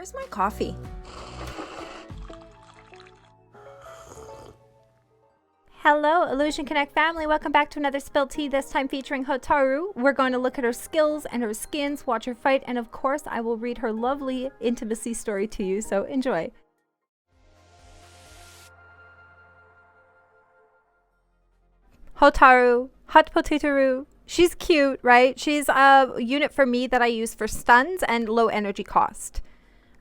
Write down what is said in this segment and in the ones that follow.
Where's my coffee? Hello, Illusion Connect family. Welcome back to another Spilled Tea, this time featuring Hotaru. We're going to look at her skills and her skins, watch her fight, and of course, I will read her lovely intimacy story to you, so enjoy. Hotaru, hot potato. She's cute, right? She's a unit for me that I use for stuns and low energy cost.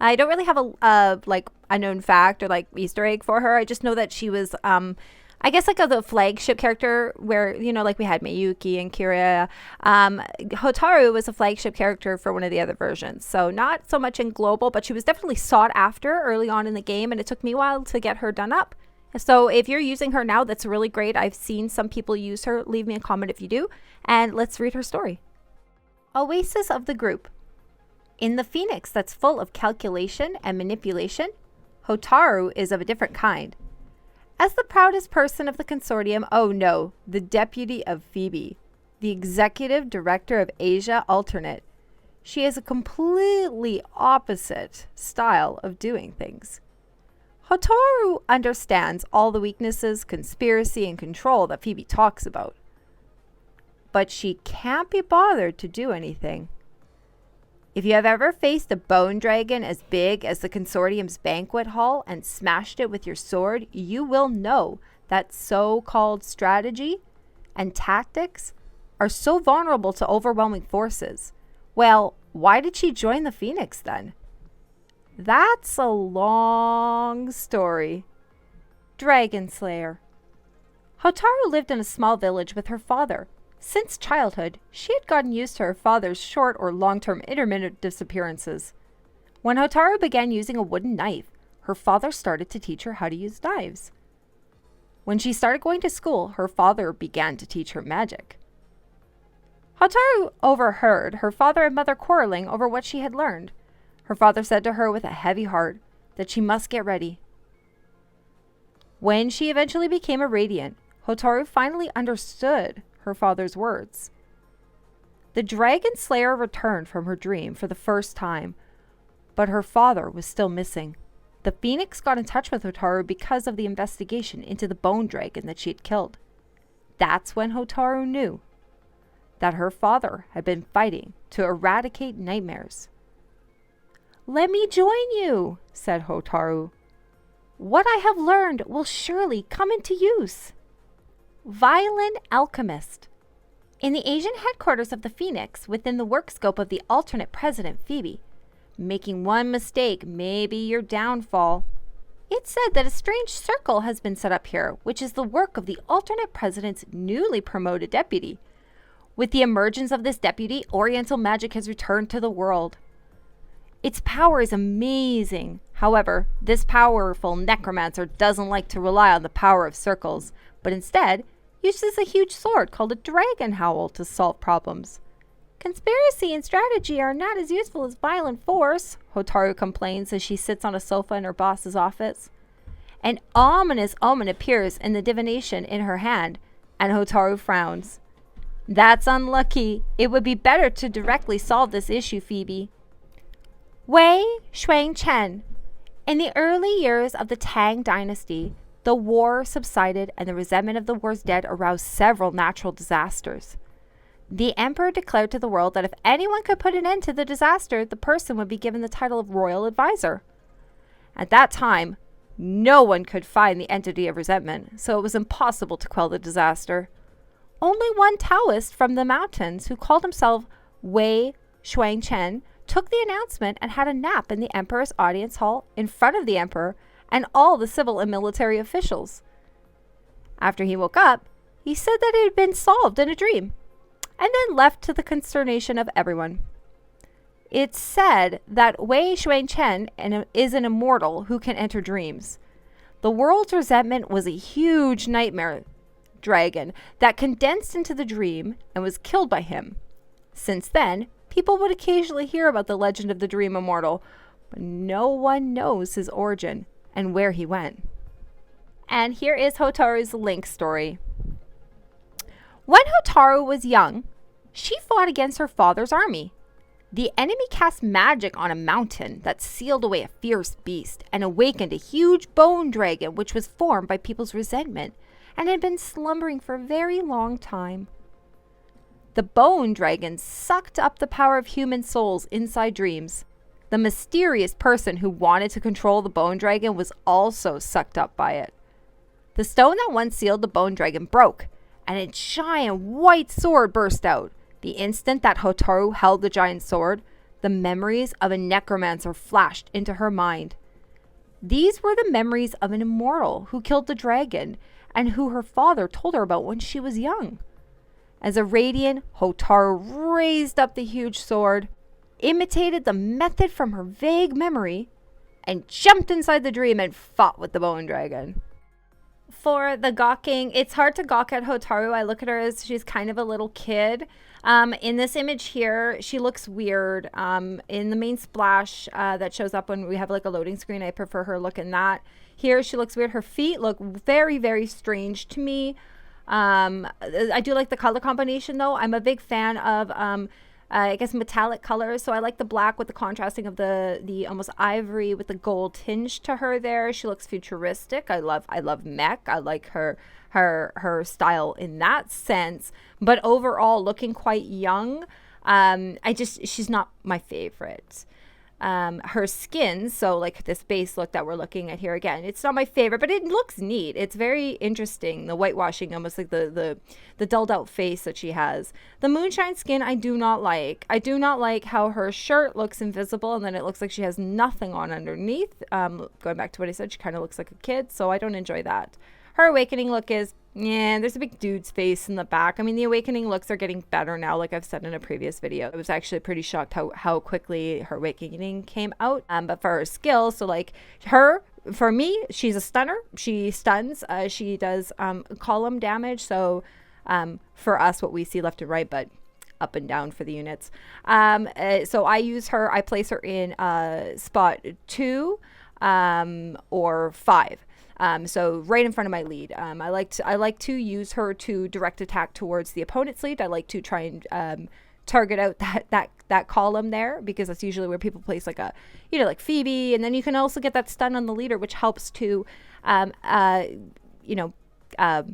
I don't really have a known fact or like Easter egg for her. I just know that she was I guess like the flagship character where, you know, like we had Miyuki and Kira. Hotaru was a flagship character for one of the other versions. So not so much in global, but she was definitely sought after early on in the game, and it took me a while to get her done up. So if you're using her now, that's really great. I've seen some people use her. Leave me a comment if you do. And let's read her story. Oasis of the group. In the Phoenix that's full of calculation and manipulation, Hotaru is of a different kind. As the proudest person of the consortium, oh no, the deputy of Phoebe, the executive director of Asia Alternate, she has a completely opposite style of doing things. Hotaru understands all the weaknesses, conspiracy, and control that Phoebe talks about. But she can't be bothered to do anything. If you have ever faced a bone dragon as big as the consortium's banquet hall and smashed it with your sword, you will know that so-called strategy and tactics are so vulnerable to overwhelming forces. Well, why did she join the Phoenix then? That's a long story. Dragon Slayer. Hotaru lived in a small village with her father. Since childhood, she had gotten used to her father's short or long-term intermittent disappearances. When Hotaru began using a wooden knife, her father started to teach her how to use knives. When she started going to school, her father began to teach her magic. Hotaru overheard her father and mother quarreling over what she had learned. Her father said to her with a heavy heart that she must get ready. When she eventually became a Radiant, Hotaru finally understood her father's words. The Dragon Slayer returned from her dream for the first time, but her father was still missing. The Phoenix got in touch with Hotaru because of the investigation into the bone dragon that she had killed. That's when Hotaru knew that her father had been fighting to eradicate nightmares. "Let me join you," said Hotaru. "What I have learned will surely come into use." Violin Alchemist. In the Asian headquarters of the Phoenix, within the work scope of the alternate president Phoebe, making one mistake may be your downfall. It's said that a strange circle has been set up here, which is the work of the alternate president's newly promoted deputy. With the emergence of this deputy, Oriental magic has returned to the world. Its power is amazing. However, this powerful necromancer doesn't like to rely on the power of circles, but instead uses a huge sword called a dragon howl to solve problems. Conspiracy and strategy are not as useful as violent force, Hotaru complains as she sits on a sofa in her boss's office. An ominous omen appears in the divination in her hand, and Hotaru frowns. That's unlucky. It would be better to directly solve this issue, Phoebe. Wei Shuang-chen. In the early years of the Tang Dynasty, the war subsided and the resentment of the war's dead aroused several natural disasters. The emperor declared to the world that if anyone could put an end to the disaster, the person would be given the title of royal advisor. At that time, no one could find the entity of resentment, so it was impossible to quell the disaster. Only one Taoist from the mountains, who called himself Wei Shuang-chen, took the announcement and had a nap in the emperor's audience hall in front of the emperor and all the civil and military officials. After he woke up, he said that it had been solved in a dream, and then left to the consternation of everyone. It's said that Wei Shuang-chen is an immortal who can enter dreams. The world's resentment was a huge nightmare dragon that condensed into the dream and was killed by him. Since then, people would occasionally hear about the legend of the Dream Immortal, but no one knows his origin and where he went. And here is Hotaru's Link story. When Hotaru was young, she fought against her father's army. The enemy cast magic on a mountain that sealed away a fierce beast and awakened a huge bone dragon which was formed by people's resentment and had been slumbering for a very long time. The bone dragon sucked up the power of human souls inside dreams. The mysterious person who wanted to control the bone dragon was also sucked up by it. The stone that once sealed the bone dragon broke, and a giant white sword burst out. The instant that Hotaru held the giant sword, the memories of a necromancer flashed into her mind. These were the memories of an immortal who killed the dragon and who her father told her about when she was young. As a radiant, Hotaru raised up the huge sword, imitated the method from her vague memory, and jumped inside the dream and fought with the bone dragon. For the gawking, it's hard to gawk at Hotaru. I look at her as she's kind of a little kid. In this image here, she looks weird. In the main splash that shows up when we have like a loading screen, I prefer her look in that. Here, she looks weird. Her feet look very, very strange to me. I do like the color combination though. I'm a big fan of I guess metallic colors, so I like the black with the contrasting of the almost ivory with the gold tinge to her there. She looks futuristic. I love mech. I like her style in that sense, but overall looking quite young. She's not my favorite. Her skin, so like this base look that we're looking at here again, it's not my favorite, but it looks neat. It's very interesting, the whitewashing, almost like the dulled out face that she has. The moonshine skin I do not like. I do not like how her shirt looks invisible and then it looks like she has nothing on underneath. Going back to what I said, she kind of looks like a kid, so I don't enjoy that. Her awakening look is, yeah, there's a big dude's face in the back. I mean, the awakening looks are getting better now, like I've said in a previous video. I was actually pretty shocked how quickly her awakening came out. But for her skills, so like her, for me, she's a stunner. She stuns. She does column damage. So for us, what we see left and right, but up and down for the units. So I use her. I place her in spot 2 or 5. So right in front of my lead. I like to use her to direct attack towards the opponent's lead. I like to try and target out that column there, because that's usually where people place like like Phoebe, and then you can also get that stun on the leader, which helps to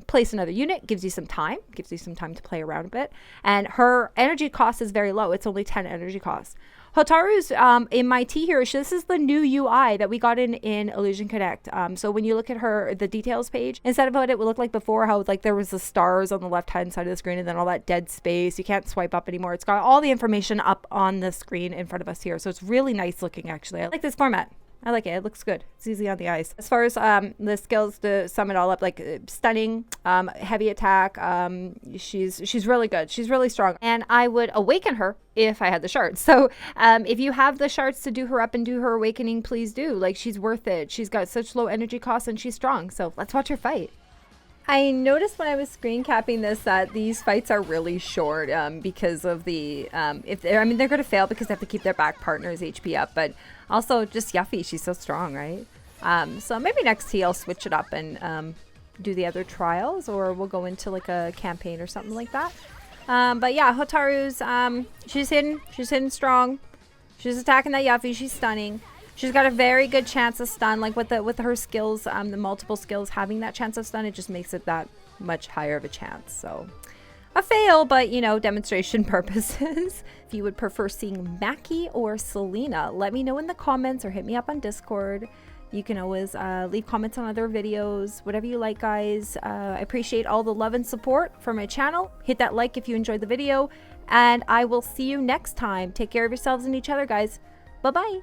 place another unit, gives you some time to play around a bit. And her energy cost is very low. It's only 10 energy cost. Hotaru's in my T here. This is the new UI that we got in Illusion Connect. So when you look at her, the details page, instead of what it would look like before, how like there was the stars on the left hand side of the screen and then all that dead space, you can't swipe up anymore. It's got all the information up on the screen in front of us here. So it's really nice looking, actually. I like this format. I like it. It looks good. It's easy on the eyes. As far as the skills, to sum it all up, like stunning, heavy attack, she's really good. She's really strong. And I would awaken her if I had the shards. So if you have the shards to do her up and do her awakening, please do. Like, she's worth it. She's got such low energy costs and she's strong. So let's watch her fight. I noticed when I was screen capping this that these fights are really short because of the they're going to fail because they have to keep their back partner's HP up, but also just Yuffie, she's so strong, right? So maybe next T I'll switch it up and do the other trials, or we'll go into like a campaign or something like that. But yeah, Hotaru's she's hidden strong. She's attacking that Yuffie, she's stunning. She's got a very good chance of stun, like with her skills, the multiple skills, having that chance of stun, it just makes it that much higher of a chance. So a fail, but demonstration purposes. If you would prefer seeing Mackie or Selena, let me know in the comments or hit me up on Discord. You can always leave comments on other videos, whatever you like, guys. I appreciate all the love and support for my channel. Hit that like if you enjoyed the video, and I will see you next time. Take care of yourselves and each other, guys. Bye-bye.